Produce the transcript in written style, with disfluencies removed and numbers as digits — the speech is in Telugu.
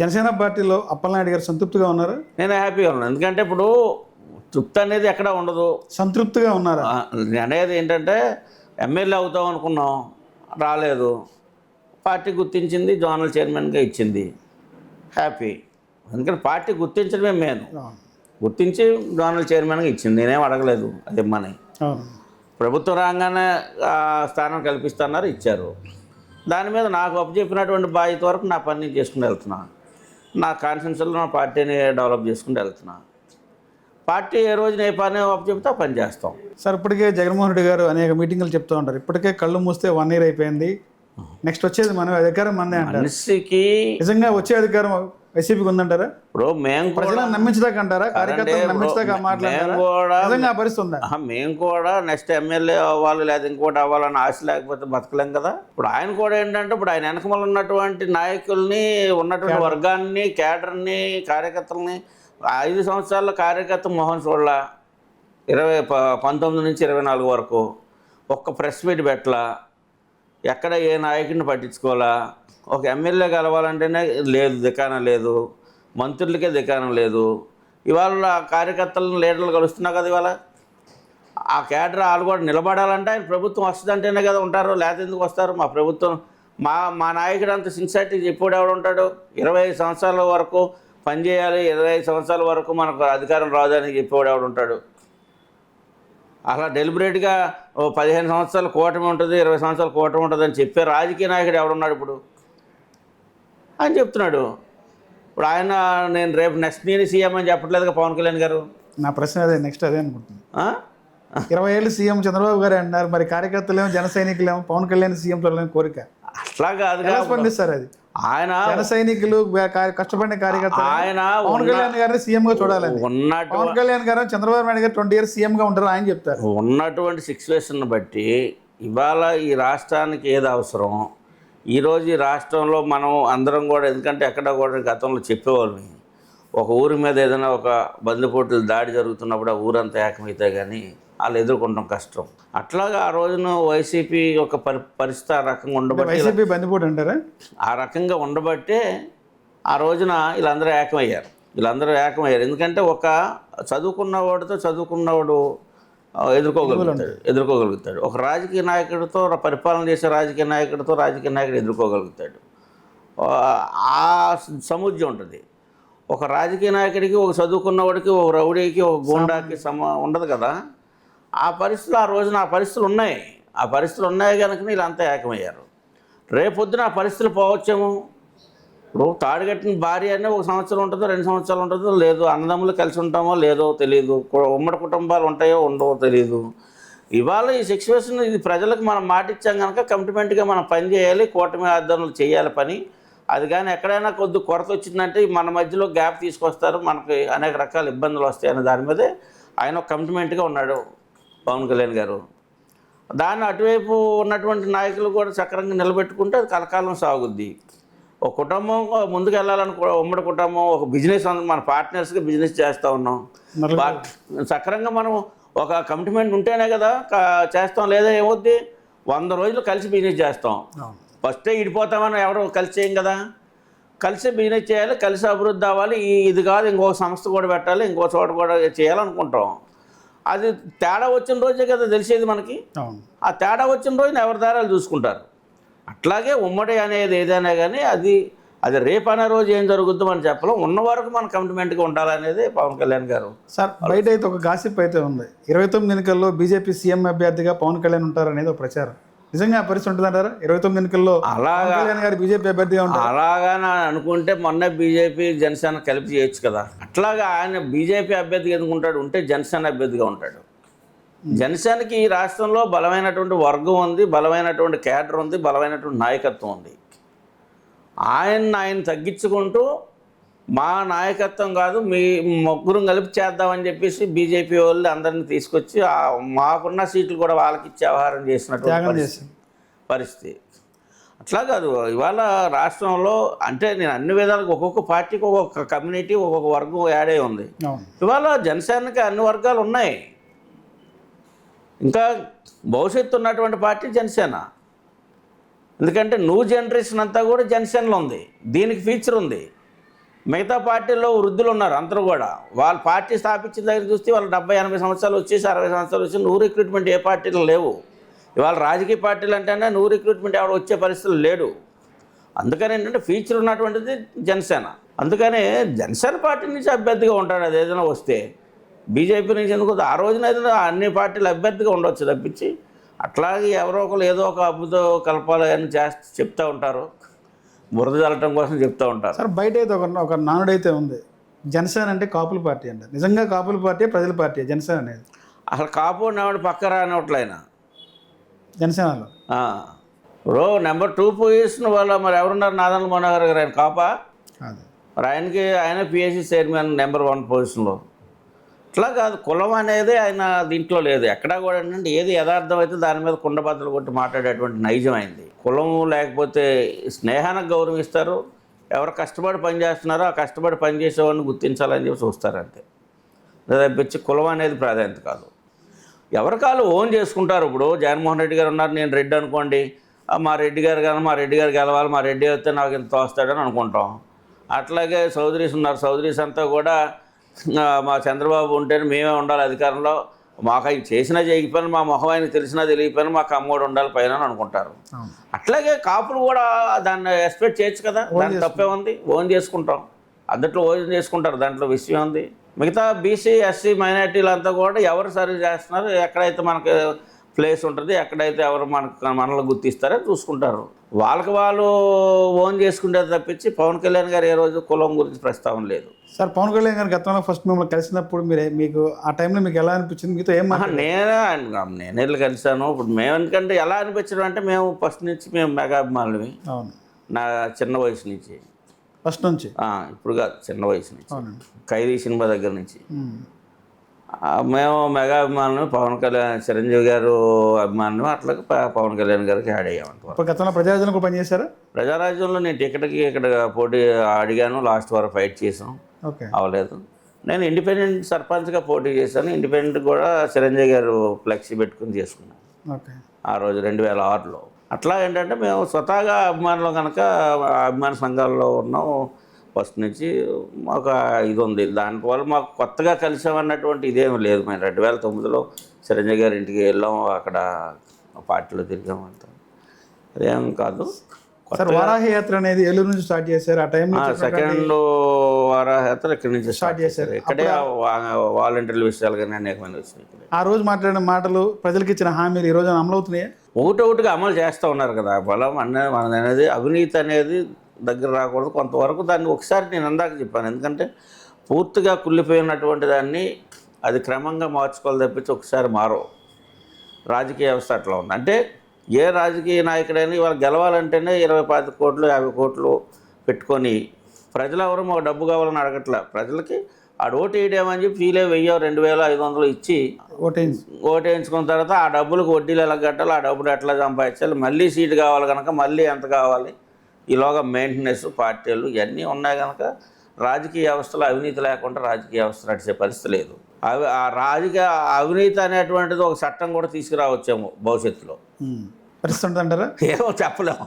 జనసేన పార్టీలో అప్పలనాయుడు గారు సంతృప్తిగా ఉన్నారు? నేను హ్యాపీగా ఉన్నాను. ఎందుకంటే ఇప్పుడు తృప్తి అనేది ఎక్కడ ఉండదు. సంతృప్తిగా ఉన్నారా? అనేది ఏంటంటే ఎమ్మెల్యే అవుతాం అనుకున్నాం, రాలేదు. పార్టీ గుర్తించింది, జోనల్ చైర్మన్గా ఇచ్చింది, హ్యాపీ. ఎందుకంటే పార్టీ గుర్తించడమే మెయిన్. గుర్తించి జోనల్ చైర్మన్గా ఇచ్చింది, నేనేం అడగలేదు అది ఇమ్మని. ప్రభుత్వం రాగానే స్థానం కల్పిస్తున్నారు, ఇచ్చారు. దాని మీద నాకు అప్పచెప్పినటువంటి బాధ్యత వరకు నా పని నేను చేసుకుని వెళ్తున్నా. నా కాన్ఫిడెన్స్లో నా పార్టీని డెవలప్ చేసుకుని వెళ్తున్నా. పార్టీ ఏ రోజున ఏ పని అప్పచెప్తే ఆ పని చేస్తాం. సార్, ఇప్పటికే జగన్మోహన్ రెడ్డి గారు అనేక మీటింగులు చెప్తూ ఉంటారు, ఇప్పటికే కళ్ళు మూస్తే 1 year అయిపోయింది, నెక్స్ట్ వచ్చేది మన అధికారం మనదే అంటారు. మనిషికి నిజంగా వచ్చే అధికారం వైసీపీకి ఉందంటారా? ఇప్పుడు మేము ప్రజలను నమ్మించదాకంటారా? కార్యకర్తలు నమ్మించదాకా మాట్లాడారా? పరిస్థితి ఉందా? మేము కూడా నెక్స్ట్ ఎమ్మెల్యే అవ్వాలి లేదా ఇంకోటి అవ్వాలని ఆశ లేకపోతే బతకలేం కదా. ఇప్పుడు ఆయన కూడా ఏంటంటే ఇప్పుడు ఆయన వెనకమల ఉన్నటువంటి నాయకుల్ని, ఉన్నటువంటి వర్గాన్ని, క్యాడర్ని, కార్యకర్తలని 5 సంవత్సరాల కార్యకర్త మోహన్ చూడల 19 నుంచి 24 వరకు ఒక్క ప్రెస్ మీట్ పెట్టలా, ఎక్కడ ఏ నాయకుడిని పట్టించుకోవాలా. ఒక ఎమ్మెల్యే కలవాలంటేనే లేదు, దికానం లేదు, మంత్రులకే దికానం లేదు. ఇవాళ కార్యకర్తలను లీడర్లు కలుస్తున్నా కదా. ఇవాళ ఆ క్యాడర్ వాళ్ళు కూడా నిలబడాలంటే ఆయన ప్రభుత్వం వస్తుందంటేనే కదా ఉంటారు, లేకపోతే ఎందుకు వస్తారు? మా ప్రభుత్వం మా నాయకుడు అంత సిన్సియారిటీ చెప్పాడు ఎవడు ఉంటాడు? 25 సంవత్సరాల వరకు పనిచేయాలి, 25 సంవత్సరాల వరకు మనకు అధికారం రాదని చెప్పేవాడు ఎవడు ఉంటాడు? అలా డెలిబరేట్గా 15 సంవత్సరాల కూటమి ఉంటుంది, 20 సంవత్సరాల కూటమి ఉంటుంది అని చెప్పే రాజకీయ నాయకుడు ఎవడున్నాడు ఇప్పుడు? అని చెప్తున్నాడు. ఇప్పుడు ఆయన నేను రేపు నెక్స్ట్ నేను సీఎం అని చెప్పట్లేదుగా పవన్ కళ్యాణ్ గారు. నా ప్రశ్న అదే, నెక్స్ట్ అదే అనుకుంటున్నాను. 20 ఏళ్ళు సీఎం చంద్రబాబు గారు అన్నారు, మరి కార్యకర్తలేమో జన సైనికులేమో పవన్ కళ్యాణ్ సీఎం చూడాలని కోరిక. అట్లా కాదుగా స్పందిస్తారు అది. ఆయన జన సైనికులు కష్టపడిన కార్యకర్తలు ఆయన పవన్ కళ్యాణ్ గారిని సీఎం గా చూడాలని. పవన్ కళ్యాణ్ గారు చంద్రబాబు నాయుడు గారు 20 years సీఎం గా ఉంటారు ఆయన చెప్తారు. ఉన్నటువంటి సిచ్యువేషన్ బట్టి ఇవాళ ఈ రాష్ట్రానికి ఏది అవసరం, ఈరోజు ఈ రాష్ట్రంలో మనం అందరం కూడా, ఎందుకంటే ఎక్కడ కూడా గతంలో చెప్పేవాళ్ళని, ఒక ఊరి మీద ఏదైనా ఒక బందిపోటులు దాడి జరుగుతున్నప్పుడు ఆ ఊరంతా ఏకమైతే కానీ వాళ్ళు ఎదుర్కొనడం కష్టం. అట్లాగా ఆ రోజున వైసీపీ ఒక పరిస్థితి ఆ రకంగా ఉండబట్టి, వైసీపీ బందిపోటు అంటారా, ఆ రకంగా ఉండబట్టే ఆ రోజున వీళ్ళందరూ ఏకమయ్యారు. ఎందుకంటే ఒక చదువుకున్నవాడితో చదువుకున్నవాడు ఎదుర్కోగలుగుతాడు. ఒక రాజకీయ నాయకుడితో, పరిపాలన చేసే రాజకీయ నాయకుడితో రాజకీయ నాయకుడు ఎదుర్కోగలుగుతాడు. ఆ సముద్రం ఉంటుంది. ఒక రాజకీయ నాయకుడికి, ఒక చదువుకున్నవాడికి, ఒక రౌడీకి, ఒక గూండాకి ఉండదు కదా. ఆ పరిస్థితులు ఉన్నాయి. ఆ పరిస్థితులు ఉన్నాయి కనుక వీళ్ళంతా ఏకమయ్యారు. రేపొద్దున ఆ పరిస్థితులు పోవచ్చేమో. ఇప్పుడు తాడుగట్టిన భార్య అనే 1 సంవత్సరం ఉంటుందో 2 సంవత్సరాలు ఉంటుందో లేదో, అన్నదమ్ములు కలిసి ఉంటామో లేదో తెలియదు, ఉమ్మడి కుటుంబాలు ఉంటాయో ఉండవో తెలియదు. ఇవాళ ఈ సిచ్యువేషన్, ఇది ప్రజలకు మనం మాట ఇచ్చాం కనుక కమిట్మెంట్గా మనం పని చేయాలి, కూటమి ఆధ్వర్యంలో చేయాలి పని. అది కానీ ఎక్కడైనా కొరత వచ్చిందంటే మన మధ్యలో గ్యాప్ తీసుకొస్తారు, మనకి అనేక రకాల ఇబ్బందులు వస్తాయనే దాని మీదే ఆయన ఒక కమిట్మెంట్గా ఉన్నాడు పవన్ కళ్యాణ్ గారు. దాన్ని అటువైపు ఉన్నటువంటి నాయకులు కూడా చక్రంగా నిలబెట్టుకుంటే అది కలకాలం సాగుద్ది. ఒక కుటుంబం ముందుకు ఉమ్మడి కుటుంబం, ఒక బిజినెస్, మన పార్ట్నర్స్గా బిజినెస్ చేస్తూ ఉన్నాం. సక్రంగా మనం ఒక కమిట్మెంట్ ఉంటేనే కదా చేస్తాం. లేదా ఏమవుద్ది, 100 రోజులు కలిసి బిజినెస్ చేస్తాం. ఫస్టే ఇడిపోతామని ఎవరు కలిసి చేయం కదా. కలిసి బిజినెస్ చేయాలి, కలిసి అభివృద్ధి అవ్వాలి. ఇది కాదు ఇంకొక సంస్థ కూడా పెట్టాలి, ఇంకో చోట కూడా చేయాలనుకుంటాం. అది తేడా వచ్చిన రోజే కదా తెలిసేది మనకి. ఆ తేడా వచ్చిన రోజున ఎవరి దారాలు చూసుకుంటారు. అట్లాగే ఉమ్మడి అనేది ఏదైనా కానీ అది రేపు అనే రోజు ఏం జరుగుద్దో మనం చెప్పలేం. ఉన్న వరకు మన కమిట్మెంట్గా ఉండాలనేది పవన్ కళ్యాణ్ గారు. సార్, బయట అయితే ఒక గాసిప్ అయితే ఉంది, 29 ఎన్నికల్లో బీజేపీ సీఎం అభ్యర్థిగా పవన్ కళ్యాణ్ ఉంటారనేది ఒక ప్రచారం. నిజంగా ఆ పరిస్థితి ఉంటుందంటారా? 29 ఎన్నికల్లో కళ్యాణ్ గారు బీజేపీ అభ్యర్థిగా ఉంటారు. అలాగా అనుకుంటే మొన్న బీజేపీ జనసేన కలిపి చేయొచ్చు కదా. అట్లాగా ఆయన బీజేపీ అభ్యర్థిగా ఎందుకుంటాడు? ఉంటే జనసేన అభ్యర్థిగా ఉంటాడు. జనసేనకి ఈ రాష్ట్రంలో బలమైనటువంటి వర్గం ఉంది, బలమైనటువంటి క్యాడర్ ఉంది, బలమైనటువంటి నాయకత్వం ఉంది. ఆయన తగ్గించుకుంటూ మా నాయకత్వం కాదు, మీ ముగ్గురం కలిపి చేద్దామని చెప్పేసి బీజేపీ వాళ్ళు అందరినీ తీసుకొచ్చి మాకున్న సీట్లు కూడా వాళ్ళకి ఇచ్చే వ్యవహారం చేసినటువంటి పరిస్థితి. అట్లా కాదు. ఇవాళ రాష్ట్రంలో అంటే నేను అన్ని విధాలుగా ఒక్కొక్క పార్టీకి ఒక్కొక్క కమ్యూనిటీ, ఒక్కొక్క వర్గం యాడ్ అయి ఉంది. ఇవాళ జనసేనకి అన్ని వర్గాలు ఉన్నాయి. ఇంకా భవిష్యత్తు ఉన్నటువంటి పార్టీ జనసేన. ఎందుకంటే న్యూ జనరేషన్ అంతా కూడా జనసేనలో ఉంది. దీనికి ఫ్యూచర్ ఉంది. మిగతా పార్టీల్లో వృద్ధులు ఉన్నారు అందరూ కూడా. వాళ్ళు పార్టీ స్థాపించిన దగ్గర చూస్తే వాళ్ళు 70-80 సంవత్సరాలు వచ్చేసి 60 సంవత్సరాలు వచ్చి నువ్వు రిక్రూట్మెంట్ ఏ పార్టీలో లేవు. ఇవాళ రాజకీయ పార్టీలు అంటేనే నువ్వు రిక్రూట్మెంట్ ఎవరు వచ్చే పరిస్థితులు లేడు. అందుకని ఏంటంటే ఫ్యూచర్ ఉన్నటువంటిది జనసేన. అందుకనే జనసేన పార్టీ నుంచి అభ్యర్థిగా ఉంటాడు అది ఏదైనా వస్తే. బీజేపీ నుంచి ఎందుకు ఆ రోజున ఏదైనా అన్ని పార్టీలు అభ్యర్థిగా ఉండొచ్చు తప్పించి అట్లాగే ఎవరో ఒకరు ఏదో ఒక అబ్బుతో కలపాలి అని చెప్తూ ఉంటారు, బురద చల్లటం కోసం చెప్తూ ఉంటారు. సార్ బయట అయితే ఒక నానుడైతే ఉంది, జనసేన అంటే కాపుల పార్టీ అంట. నిజంగా కాపుల పార్టీ ప్రజల పార్టీ జనసేన అనేది? అసలు కాపు ఉన్నవాడు పక్క రానివట్లు ఆయన జనసేనలో ఇప్పుడు నెంబర్ 2 పొజిషన్ వాళ్ళ మరి ఎవరున్నారు? నాదన్ మనోహర్ గారు. ఆయన కాపా? అదే మరి ఆయన పిఎస్సి చైర్మన్ నెంబర్ 1 పొజిషన్లో. ఇట్లా కాదు, కులం అనేది ఆయన దీంట్లో లేదు ఎక్కడా కూడా. ఏంటంటే ఏది యథార్థం అయితే దాని మీద కుండబద్దలు కొట్టి మాట్లాడేటువంటి నైజం అయింది. కులం లేకపోతే స్నేహానికి గౌరవిస్తారు, ఎవరు కష్టపడి పనిచేస్తున్నారో ఆ కష్టపడి పనిచేసేవాడిని గుర్తించాలని చెప్పి చూస్తారు అంతే. తప్పించి కులం అనేది ప్రాధాన్యత కాదు. ఎవరి కాళ్ళు ఓన్ చేసుకుంటారు. ఇప్పుడు జగన్మోహన్ రెడ్డి గారు ఉన్నారు, నేను రెడ్డి అనుకోండి, మా రెడ్డి గారు కానీ మా రెడ్డి గారు గెలవాలి, మా రెడ్డి అయితే నాకు ఇంత వస్తాడని అనుకుంటాం. అట్లాగే చౌదరీస్ ఉన్నారు, చౌదరీస్ అంతా కూడా మా చంద్రబాబు ఉంటేనే మేమే ఉండాలి అధికారంలో, మాకు ఆయన చేసినా చేయకపోయినా మా మొహం ఆయన తెలిసినా తెలియకపోయినా మాకు అమ్మోడు ఉండాలి పైన అని అనుకుంటారు. అట్లాగే కాపులు కూడా దాన్ని ఎక్స్పెక్ట్ చేయొచ్చు కదా, దాని తప్పే ఉంది. ఓన్ చేసుకుంటాం, అందుట్లో ఓన్ చేసుకుంటారు, దాంట్లో విషయం ఉంది. మిగతా బీసీ ఎస్సీ మైనార్టీలు అంతా కూడా ఎవరు సర్వీస్ చేస్తున్నారు, ఎక్కడైతే మనకి ప్లేస్ ఉంటుంది, ఎక్కడైతే ఎవరు మనల్ని గుర్తిస్తారో చూసుకుంటారు. వాళ్ళకి వాళ్ళు ఓన్ చేసుకుంటే తప్పించి పవన్ కళ్యాణ్ గారు ఏ రోజు కులం గురించి ప్రస్తావన లేదు. సార్ పవన్ కళ్యాణ్ గారు గతంలో ఫస్ట్ మిమ్మల్ని కలిసినప్పుడు మీకు ఆ టైంలో మీకు ఎలా అనిపించింది? మీతో ఏం నేనే కలిసాను. ఇప్పుడు మేము ఎందుకంటే ఎలా అనిపించడం అంటే మేము ఫస్ట్ నుంచి మేము మెగా అభిమానులవి. అవును, నా చిన్న వయసు నుంచి. ఫస్ట్ నుంచి? ఇప్పుడు కాదు, చిన్న వయసు నుంచి, అవునండి. ఖైదీ సినిమా దగ్గర నుంచి మేము మెగా అభిమానులు. పవన్ కళ్యాణ్ చిరంజీవి గారు అభిమానులు, అట్లాగే పవన్ కళ్యాణ్ గారికి యాడ్ అయ్యామంట. గతంలో ప్రజారాజ్యంలో కూడా పనిచేశారా? ప్రజారాజ్యంలో నేను టికెట్కి ఇక్కడ పోటీ అడిగాను, లాస్ట్ వరకు ఫైట్ చేసాం, అవ్వలేదు. నేను ఇండిపెండెంట్ సర్పంచ్గా పోటీ చేశాను. ఇండిపెండెంట్ కూడా చిరంజీవి గారు ఫ్లెక్సీ పెట్టుకుని చేసుకున్నాం ఆ రోజు 2006లో. అట్లా ఏంటంటే మేము స్వతహాగా అభిమానులు కనుక అభిమాన సంఘాల్లో ఉన్నాం ఫస్ట్ నుంచి. మాకు ఇది ఉంది, దానివల్ల మాకు కొత్తగా కలిసామన్నటువంటి ఇదేమి లేదు. మేము 2009లో చిరంజీవి గారి ఇంటికి వెళ్ళాం, అక్కడ పార్టీలో తిరిగామంతా, అదేం కాదు. వారాహి యాత్ర అనేది ఏలూరు నుంచి స్టార్ట్ చేశారు. ఆ టైంలో సెకండ్ వారాహి యాత్ర ఇక్కడి నుంచి స్టార్ట్ చేశారు. ఇక్కడే వాలంటీర్ల విషయాలు కానీ అనేకమంది వచ్చినాయి. ఆ రోజు మాట్లాడిన మాటలు, ప్రజలకు ఇచ్చిన హామీలు ఈ రోజు అమలు అవుతున్నాయా? ఒకటొకటిగా అమలు చేస్తూ ఉన్నారు కదా. బలం మనది అవినీతి అనేది దగ్గర రాకూడదు. కొంతవరకు దాన్ని ఒకసారి నేను అందాక చెప్పాను, ఎందుకంటే పూర్తిగా కుళ్ళిపోయినటువంటి దాన్ని అది క్రమంగా మార్చుకోవాలి తప్పించి ఒకసారి మారవు. రాజకీయ వ్యవస్థ అట్లా ఉంది. అంటే ఏ రాజకీయ నాయకుడైనా ఇవాళ గెలవాలంటేనే 20-25 కోట్లు 50 కోట్లు పెట్టుకొని, ప్రజలు ఎవరు మాకు డబ్బు కావాలని అడగట్లా. ప్రజలకి ఆడు ఓటు వేయడమని చెప్పి ఫీలే 1000-2500 ఇచ్చి ఓటేయించుకున్న తర్వాత ఆ డబ్బులకు వడ్డీలు ఎలా కట్టాలి, ఆ డబ్బులు ఎట్లా సంపాదించాలి, మళ్ళీ సీటు కావాలి కనుక మళ్ళీ ఎంత కావాలి, ఈలోగా మెయింటెనెన్స్, పార్టీలు ఇవన్నీ ఉన్నాయి కనుక రాజకీయ వ్యవస్థలో అవినీతి లేకుండా రాజకీయ వ్యవస్థ నడిచే పరిస్థితి లేదు. ఆ రాజకీయ అవినీతి అనేటువంటిది ఒక చట్టం కూడా తీసుకురావచ్చేమో భవిష్యత్తులో. పరిస్థితి ఉంటుందంటారా? ఏమో చెప్పలేము.